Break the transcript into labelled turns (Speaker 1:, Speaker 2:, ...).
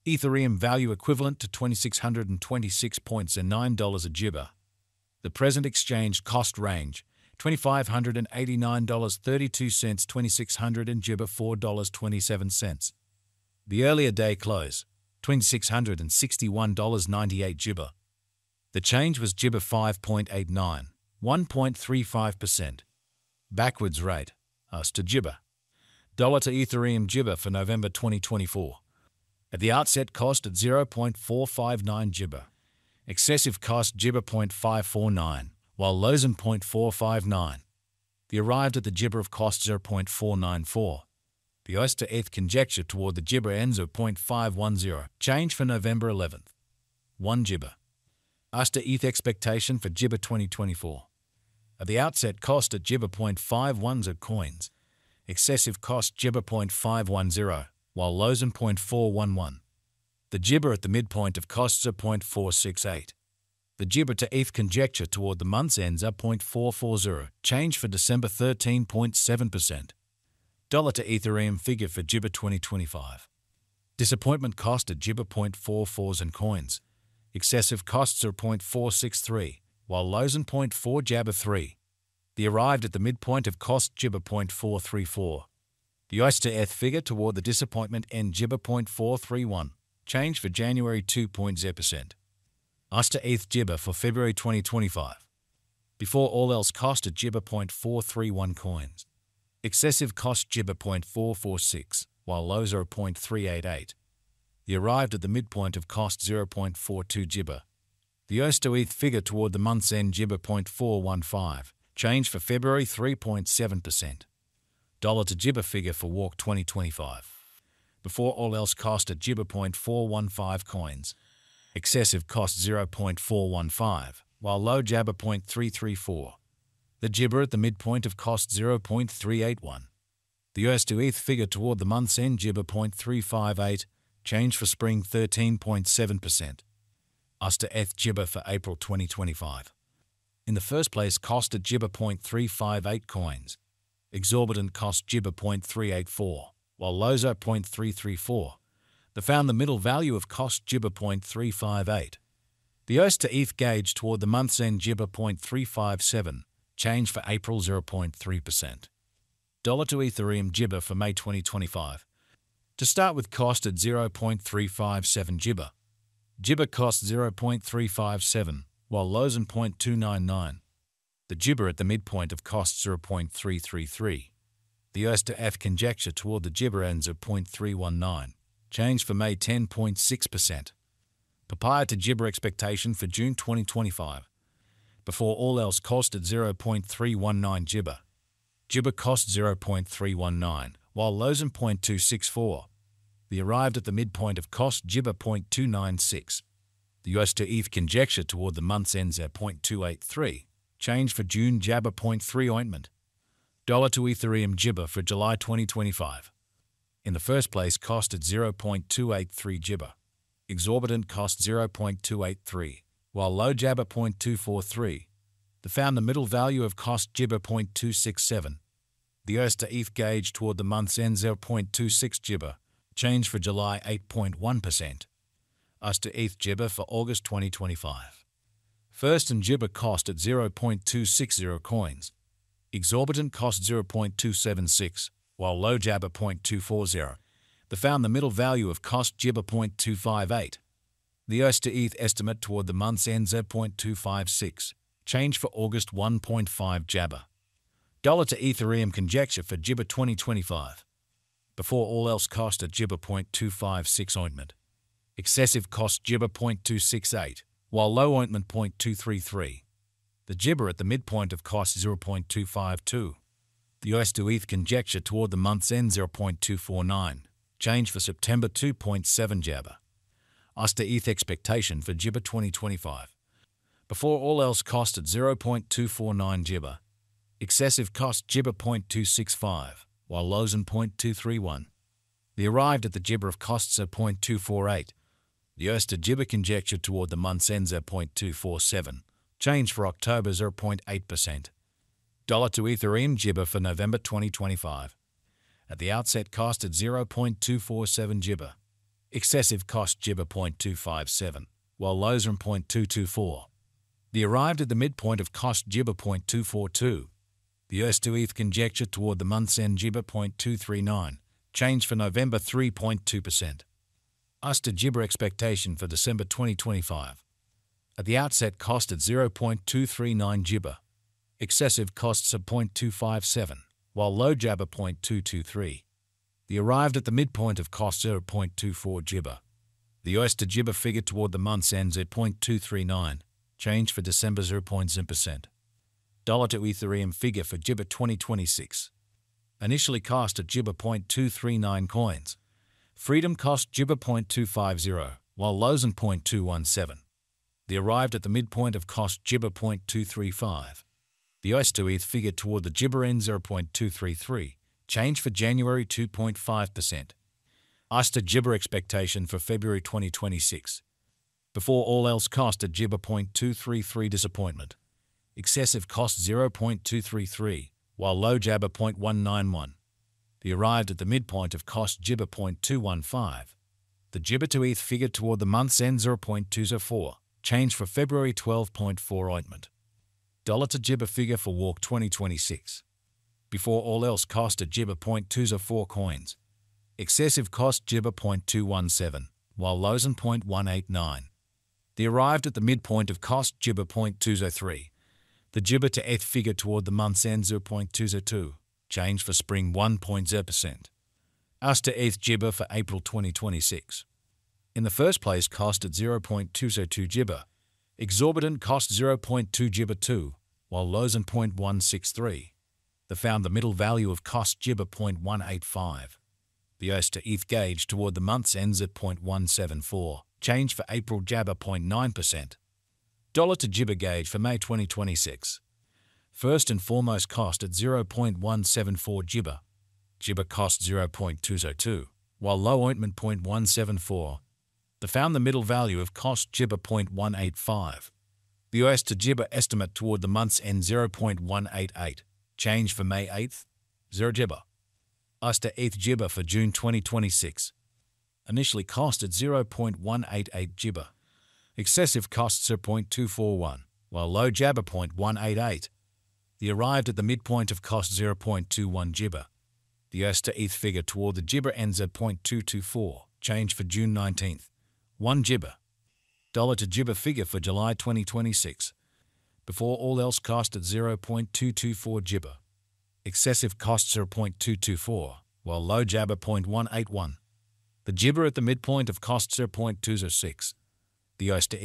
Speaker 1: Ethereum value equivalent to $2,626.09 a gibber. The present exchange cost range, $2,589.32, $2,600 gibber $4.27. The earlier day close, $2,661.98 gibber. The change was gibber 5.89, 1.35%. Backwards rate, US to gibber. Dollar to Ethereum gibber for November 2024. At the outset cost at 0.459 gibber. Excessive cost gibber 0.549, while lows in 0.459. The arrived at the gibber of cost 0.494. The US to ETH conjecture toward the gibber ends of 0.510. Change for November 11th. 1 gibber. US to ETH expectation for gibber 2024. At the outset cost at gibber 0.510 coins. Excessive cost gibber 0.510, while lows in 0.411. The gibber at the midpoint of costs are 0.468. The gibber to ETH conjecture toward the month's ends are 0.440. Change for December 13.7%. Dollar to Ethereum figure for gibber 2025. Disappointment cost at gibber 0.44s and coins. Excessive costs are 0.463, while lows in 0.4 jabber 3. The arrived at the midpoint of cost gibber 0.434. The US to ETH figure toward the disappointment end gibber 0.431. Change for January 2.0%. US to ETH gibber for February 2025. Before all else cost at gibber 0.431 coins. Excessive cost gibber 0.446, while lows are 0.388. The arrived at the midpoint of cost 0.42 gibber. The US to ETH figure toward the month's end gibber 0.415. Change for February 3.7%. Dollar to gibber figure for walk 2025. Before all else cost at gibber 0.415 coins. Excessive cost 0.415, while low jabber 0.334. The gibber at the midpoint of cost 0.381. The US to ETH figure toward the month's end gibber 0.358. Change for spring 13.7%. US to ETH gibber for April 2025. In the first place cost at gibber 0.358 coins. Exorbitant cost gibber 0.384, while lows are 0.334. They found the middle value of cost gibber 0.358. The US to ETH gauge toward the month's end gibber 0.357, change for April 0.3%. Dollar to Ethereum gibber for May 2025. To start with cost at 0.357 gibber. Gibber cost 0.357, while lows in 0.299. The gibber at the midpoint of cost 0.333. The US to ETH conjecture toward the gibber ends of 0.319. Change for May 10.6%. Papaya to gibber expectation for June 2025. Before all else cost at 0.319 gibber. Gibber cost 0.319, while lows in 0.264. The arrived at the midpoint of cost gibber 0.296. The US to ETH conjecture toward the month's ends at 0.283. Change for June jabber 0.3 ointment. Dollar to Ethereum gibber for July 2025. In the first place cost at 0.283 gibber. Exorbitant cost 0.283, while low jabber 0.243. They found the middle value of cost gibber 0.267. The US to ETH gauge toward the month's end 0.26 gibber. Change for July 8.1%. US to ETH gibber for August 2025. First and gibber cost at 0.260 coins. Exorbitant cost 0.276, while low jabber 0.240. They found the middle value of cost gibber 0.258. The US to ETH estimate toward the month's end 0.256. Change for August 1.5 jabber. Dollar to Ethereum conjecture for gibber 2025. Before all else cost at gibber 0.256 ointment. Excessive cost gibber 0.268, while low ointment 0.233. The gibber at the midpoint of cost 0.252. The US to ETH conjecture toward the month's end 0.249. Change for September 2.7 jabber. US to ETH expectation for gibber 2025. Before all else cost at 0.249 gibber. Excessive cost gibber 0.265, while lows in 0.231. The arrived at the gibber of costs are 0.248. The US to gibber conjecture toward the month's ends are 0.247. Change for October 0.8%. Dollar to Ethereum gibber for November 2025. At the outset cost at 0.247 gibber. Excessive cost Gibber 0.257, while lows are 0.224. The arrived at the midpoint of cost Gibber 0.242. The US to ETH conjecture toward the month's end Gibber 0.239, change for November 3.2%. US to Gibber expectation for December 2025. At the outset cost at 0.239 Gibber. Excessive costs of 0.257, while low Jabber 0.223. The arrived at the midpoint of cost 0.24 Gibber. The US to Gibber figure toward the month's end at 0.239, change for December 0.0%. Dollar to Ethereum figure for Gibber 2026. Initially cost at Gibber 0.239 coins. Freedom cost Gibber 0.250, while lows in 0.217. The arrived at the midpoint of cost Gibber 0.235. The US to ETH figure toward the Gibber end 0.233, change for January 2.5%. US to Gibber expectation for February 2026. Before all else cost at Gibber 0.233 disappointment. Excessive cost 0.233, while low Jabber 0.191. The arrived at the midpoint of cost Gibber 0.215. The Gibber to ETH figure toward the month's end 0.204, change for February 12.4 ointment. Dollar to Gibber figure for Walk 2026. Before all else cost at Gibber 0.204 coins. Excessive cost Gibber 0.217, while lows in 0.189. The arrived at the midpoint of cost Gibber 0.203. The Gibber to ETH figure toward the month's end 0.202, change for spring 1.0%. US to ETH Gibber for April 2026. In the first place cost at 0.202 Gibber. Exorbitant cost 0.2 Gibber 2, while lows in 0.163. They found the middle value of cost Gibber 0.185. The US to ETH gauge toward the month's ends at 0.174, change for April Jabber 0.9%. Dollar to Gibber gauge for May 2026. First and foremost cost at 0.174 Gibber. Gibber cost 0.202, while low ointment 0.174. They found the middle value of cost Gibber 0.185. The US to Gibber estimate toward the month's end 0.188. Change for May 8th, 0 Gibber. US to ETH Gibber for June 2026. Initially cost at 0.188 Gibber. Excessive costs are 0.241, while low Jabber 0.188. The arrived at the midpoint of cost 0.21 Gibber. The US to ETH figure toward the Gibber ends at 0.224, change for June 19th, 1 Gibber. Dollar to Gibber figure for July 2026. Before all else cost at 0.224 Gibber. Excessive costs are 0.224, while low Jabber 0.181. The Gibber at the midpoint of costs are 0.206. The US to